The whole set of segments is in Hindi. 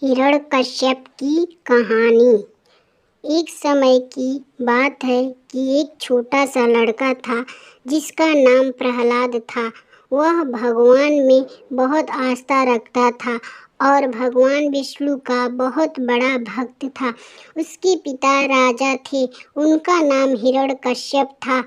हिरण्यकश्यप की कहानी। एक समय की बात है कि एक छोटा सा लड़का था जिसका नाम प्रहलाद था। वह भगवान में बहुत आस्था रखता था और भगवान विष्णु का बहुत बड़ा भक्त था। उसके पिता राजा थे, उनका नाम हिरण्यकश्यप था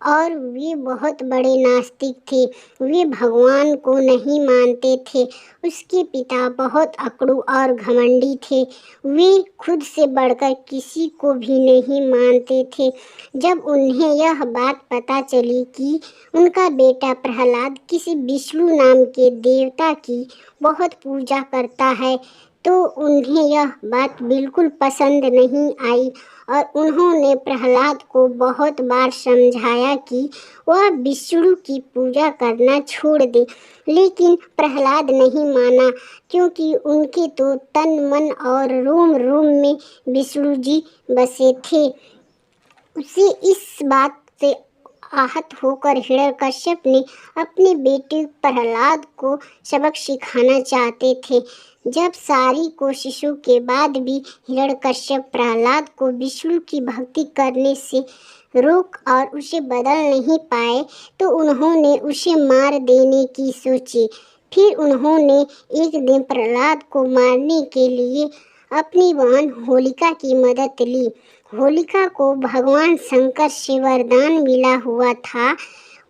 और वे बहुत बड़े नास्तिक थे। वे भगवान को नहीं मानते थे। उसके पिता बहुत अकड़ू और घमंडी थे। वे खुद से बढ़कर किसी को भी नहीं मानते थे। जब उन्हें यह बात पता चली कि उनका बेटा प्रहलाद किसी विष्णु नाम के देवता की बहुत पूजा करता है, तो उन्हें यह बात बिल्कुल पसंद नहीं आई और उन्होंने प्रहलाद को बहुत बार समझाया कि वह विष्णु की पूजा करना छोड़ दे, लेकिन प्रहलाद नहीं माना, क्योंकि उनके तो तन मन और रोम रोम में विष्णु जी बसे थे। उसे इस बात से आहत होकर हिरण्यकश्यप ने अपने बेटे प्रहलाद को सबक सिखाना चाहते थे। जब सारी कोशिशों के बाद भी हिरण्यकश्यप प्रहलाद को विष्णु की भक्ति करने से रोक और उसे बदल नहीं पाए, तो उन्होंने उसे मार देने की सोची। फिर उन्होंने एक दिन प्रहलाद को मारने के लिए अपनी बहन होलिका की मदद ली। होलिका को भगवान शंकर से वरदान मिला हुआ था।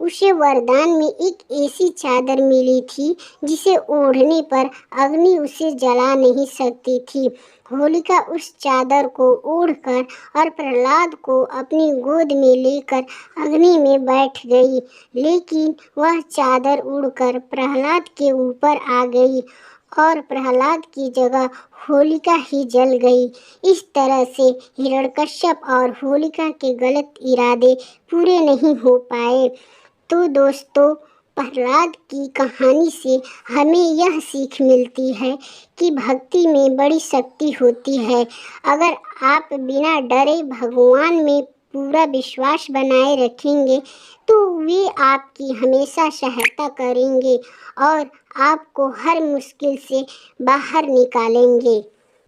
उसे वरदान में एक ऐसी चादर मिली थी जिसे ओढ़ने पर अग्नि उसे जला नहीं सकती थी। होलिका उस चादर को ओढ़कर और प्रहलाद को अपनी गोद में लेकर अग्नि में बैठ गई, लेकिन वह चादर उड़कर प्रहलाद के ऊपर आ गई और प्रहलाद की जगह होलिका ही जल गई। इस तरह से हिरण्यकश्यप और होलिका के गलत इरादे पूरे नहीं हो पाए। तो दोस्तों, प्रहलाद की कहानी से हमें यह सीख मिलती है कि भक्ति में बड़ी शक्ति होती है। अगर आप बिना डरे भगवान में पूरा विश्वास बनाए रखेंगे, तो वे आपकी हमेशा सहायता करेंगे और आपको हर मुश्किल से बाहर निकालेंगे।